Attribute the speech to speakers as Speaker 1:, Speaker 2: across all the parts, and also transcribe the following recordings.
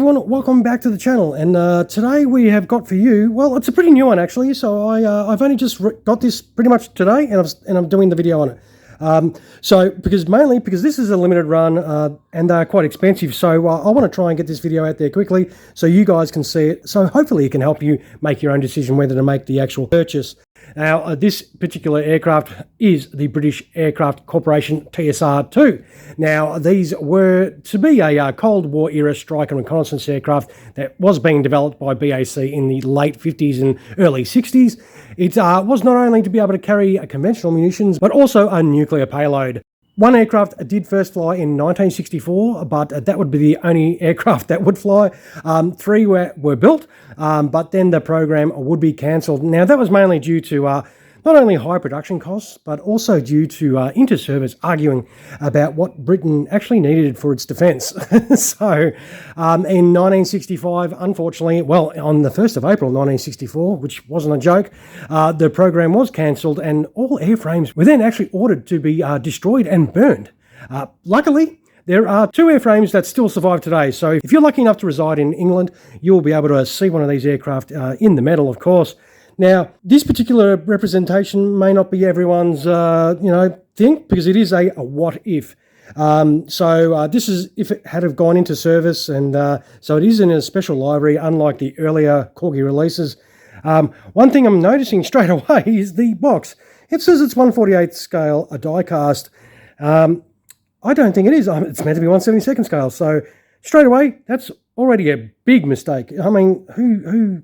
Speaker 1: everyone, welcome back to the channel. And today we have got for you, well, it's a pretty new one actually. So I've only just got this pretty much today, and I'm doing the video on it. Mainly because this is a limited run and they're quite expensive. So I want to try and get this video out there quickly so you guys can see it. So hopefully it can help you make your own decision whether to make the actual purchase. Now, this particular aircraft is the British Aircraft Corporation TSR-2. Now, these were to be a Cold War era strike and reconnaissance aircraft that was being developed by BAC in the late 50s and early 60s. It was not only to be able to carry conventional munitions, but also a nuclear payload. One aircraft did first fly in 1964, but that would be the only aircraft that would fly. Three were built, but then the program would be cancelled. Now, that was mainly due to not only high production costs, but also due to inter-service arguing about what Britain actually needed for its defence. So, in 1965, unfortunately, well, on the 1st of April 1964, which wasn't a joke, the program was cancelled and all airframes were then actually ordered to be destroyed and burned. Luckily, there are two airframes that still survive today. So if you're lucky enough to reside in England, you'll be able to see one of these aircraft in the metal, of course. Now, this particular representation may not be everyone's, thing, because it is a what if. This is if it had have gone into service, and so it is in a special library, unlike the earlier Corgi releases. One thing I'm noticing straight away is the box. It says it's 1/48 scale, a die cast. I don't think it is. It's meant to be 1/72 scale. So straight away, that's already a big mistake. I mean, who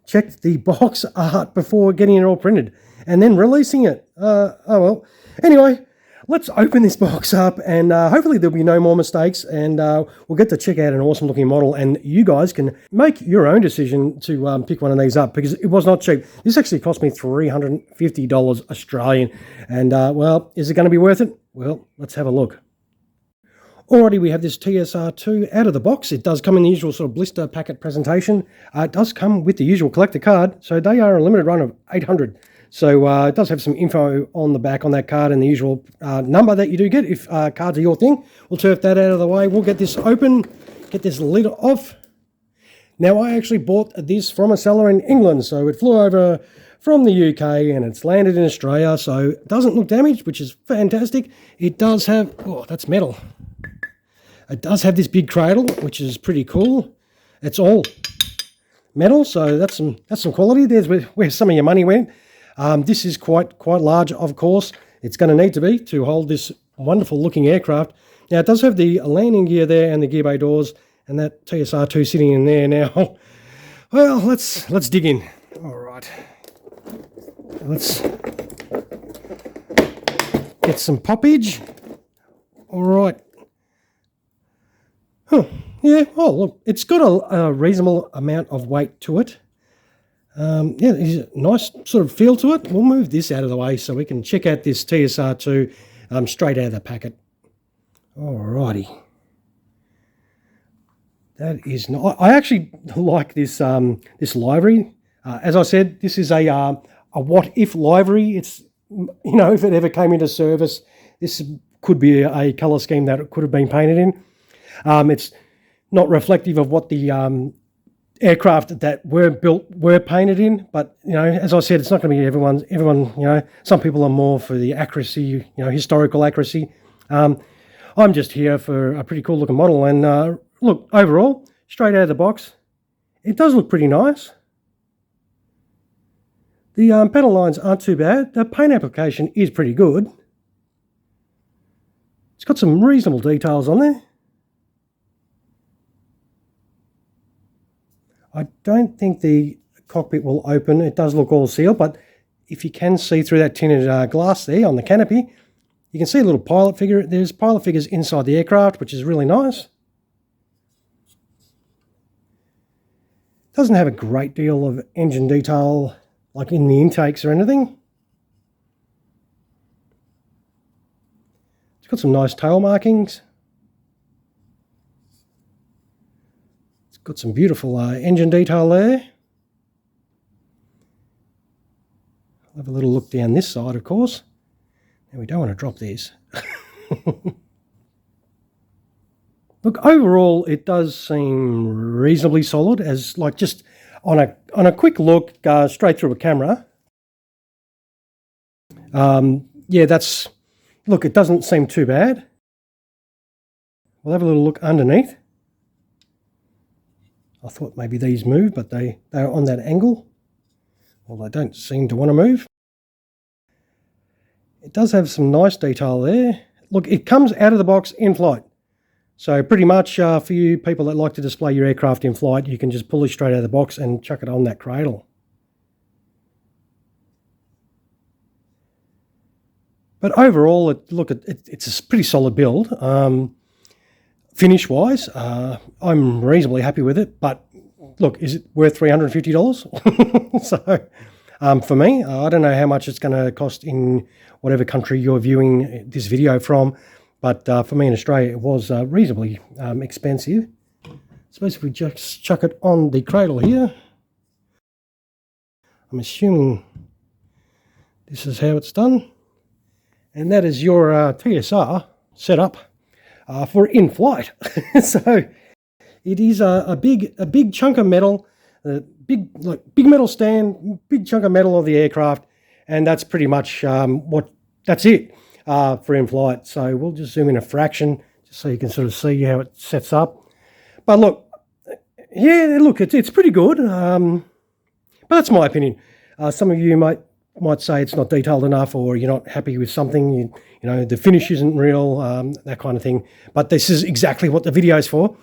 Speaker 1: checked the box art before getting it all printed and then releasing it? Oh well. Anyway, let's open this box up, and hopefully there'll be no more mistakes, and we'll get to check out an awesome looking model, and you guys can make your own decision to pick one of these up, because it was not cheap. This actually cost me $350 Australian, and well, is it going to be worth it? Well, let's have a look. Already we have this TSR-2 out of the box. It does come in the usual sort of blister packet presentation. It does come with the usual collector card, so they are a limited run of 800. So it does have some info on the back on that card, and the usual number that you do get if cards are your thing. We'll turf that out of the way. We'll get this open, get this lid off. Now, I actually bought this from a seller in England, so it flew over from the UK and it's landed in Australia, so it doesn't look damaged, which is fantastic. It does have, oh, that's metal. It does have this big cradle, which is pretty cool. It's all metal, so that's some quality. There's where some of your money went. This is quite large, of course. It's going to need to be to hold this wonderful looking aircraft. Now, it does have the landing gear there and the gear bay doors, and that TSR-2 sitting in there now. Well, let's dig in. All right. Let's get some poppage. All right. Huh. Yeah, oh, look, it's got a reasonable amount of weight to it. Yeah, there's a nice sort of feel to it. We'll move this out of the way so we can check out this TSR-2 straight out of the packet. Alrighty. That is nice. I actually like this this library. As I said, this is a what-if library. It's, if it ever came into service, this could be a colour scheme that it could have been painted in. It's not reflective of what the aircraft that were built were painted in, but as I said, it's not going to be everyone. Some people are more for the accuracy, historical accuracy. I'm just here for a pretty cool looking model, and look, overall, straight out of the box, it does look pretty nice. The panel lines aren't too bad. The paint application is pretty good. It's got some reasonable details on there. I don't think the cockpit will open. It does look all sealed, but if you can see through that tinted glass there on the canopy, you can see a little pilot figure. There's pilot figures inside the aircraft, which is really nice. Doesn't have a great deal of engine detail like in the intakes or anything. It's got some nice tail markings. Got some beautiful engine detail there. I'll have a little look down this side, of course. Now, we don't want to drop these. Look, overall, it does seem reasonably solid, as like just on a quick look, straight through a camera. Yeah, look, it doesn't seem too bad. We'll have a little look underneath. I thought maybe these move, but they're on that angle. Well, they don't seem to want to move. It does have some nice detail there. Look, it comes out of the box in flight. So pretty much for you people that like to display your aircraft in flight, you can just pull it straight out of the box and chuck it on that cradle. But overall, it's a pretty solid build. Finish-wise, I'm reasonably happy with it. But look, is it worth $350? So for me, I don't know how much it's going to cost in whatever country you're viewing this video from. But for me in Australia, it was reasonably expensive. Suppose if we just chuck it on the cradle here. I'm assuming this is how it's done. And that is your TSR setup for in-flight. So it is a big chunk of metal, big metal stand, big chunk of metal of the aircraft, and that's pretty much that's it for in-flight. So we'll just zoom in a fraction just so you can sort of see how it sets up. But look, yeah, look, it's pretty good. But that's my opinion. Some of you might say it's not detailed enough, or you're not happy with something, you know, the finish isn't real, that kind of thing. But this is exactly what the video is for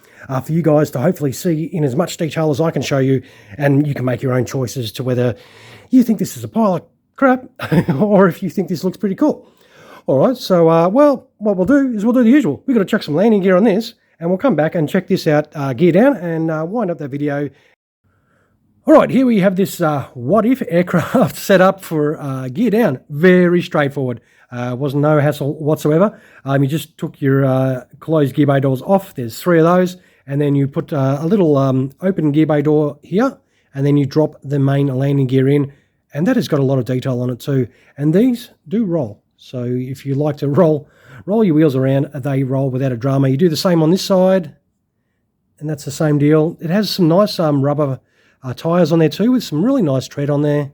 Speaker 1: you guys to hopefully see in as much detail as I can show you, and you can make your own choices to whether you think this is a pile of crap or if you think this looks pretty cool. All right, so, well, what we'll do is we'll do the usual. We've got to chuck some landing gear on this, and we'll come back and check this out gear down and wind up that video. All right, here we have this what-if aircraft set up for gear down. Very straightforward. Wasn't no hassle whatsoever. You just took your closed gear bay doors off. There's 3 of those. And then you put a little open gear bay door here. And then you drop the main landing gear in. And that has got a lot of detail on it too. And these do roll. So if you like to roll your wheels around, they roll without a drama. You do the same on this side. And that's the same deal. It has some nice rubber tyres on there too, with some really nice tread on there.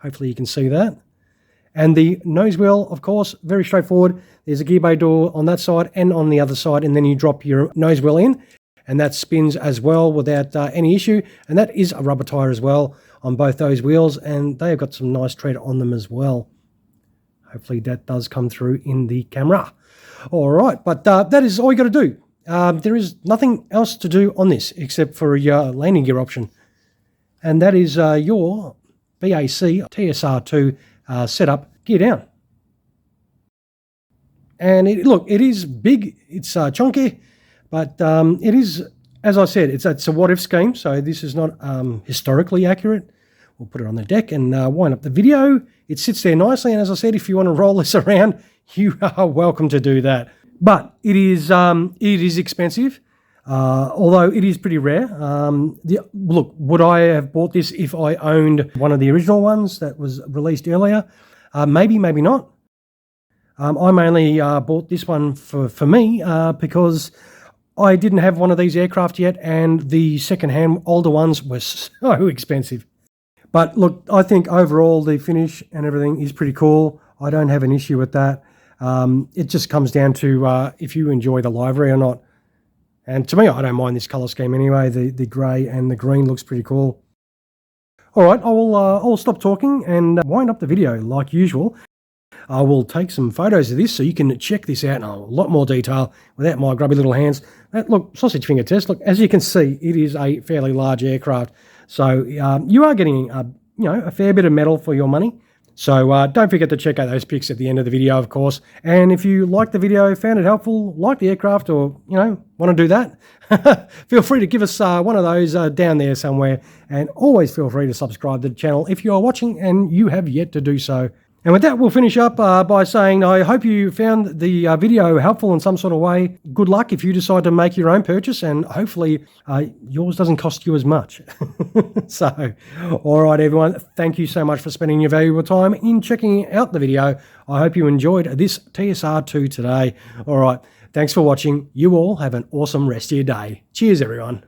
Speaker 1: Hopefully you can see that. And the nose wheel, of course, very straightforward. There's a gear bay door on that side and on the other side, and then you drop your nose wheel in, and that spins as well without any issue. And that is a rubber tyre as well on both those wheels, and they've got some nice tread on them as well. Hopefully that does come through in the camera. All right, but that is all you got to do. There is nothing else to do on this except for your landing gear option. And that is your BAC TSR-2 setup gear down. And look, it is big, it's chunky, but it is, as I said, it's a what-if scheme, so this is not historically accurate. We'll put it on the deck and wind up the video. It sits there nicely, and as I said, if you want to roll this around, you are welcome to do that. But it is expensive. Although it is pretty rare. Look, would I have bought this if I owned one of the original ones that was released earlier? Maybe, maybe not. I mainly bought this one for me because I didn't have one of these aircraft yet, and the second-hand older ones were so expensive. But look, I think overall the finish and everything is pretty cool. I don't have an issue with that. It just comes down to if you enjoy the livery or not. And to me, I don't mind this colour scheme anyway. The grey and the green looks pretty cool. All right, I'll stop talking and wind up the video like usual. I will take some photos of this so you can check this out in a lot more detail without my grubby little hands. Look, sausage finger test. Look, as you can see, it is a fairly large aircraft. So you are getting a fair bit of metal for your money. So don't forget to check out those pics at the end of the video, of course. And if you liked the video, found it helpful, like the aircraft, or, want to do that, feel free to give us one of those down there somewhere. And always feel free to subscribe to the channel if you are watching and you have yet to do so. And with that, we'll finish up by saying I hope you found the video helpful in some sort of way. Good luck if you decide to make your own purchase, and hopefully yours doesn't cost you as much. So, all right, everyone, thank you so much for spending your valuable time in checking out the video. I hope you enjoyed this TSR-2 today. All right, Thanks for watching. You all have an awesome rest of your day. Cheers, everyone.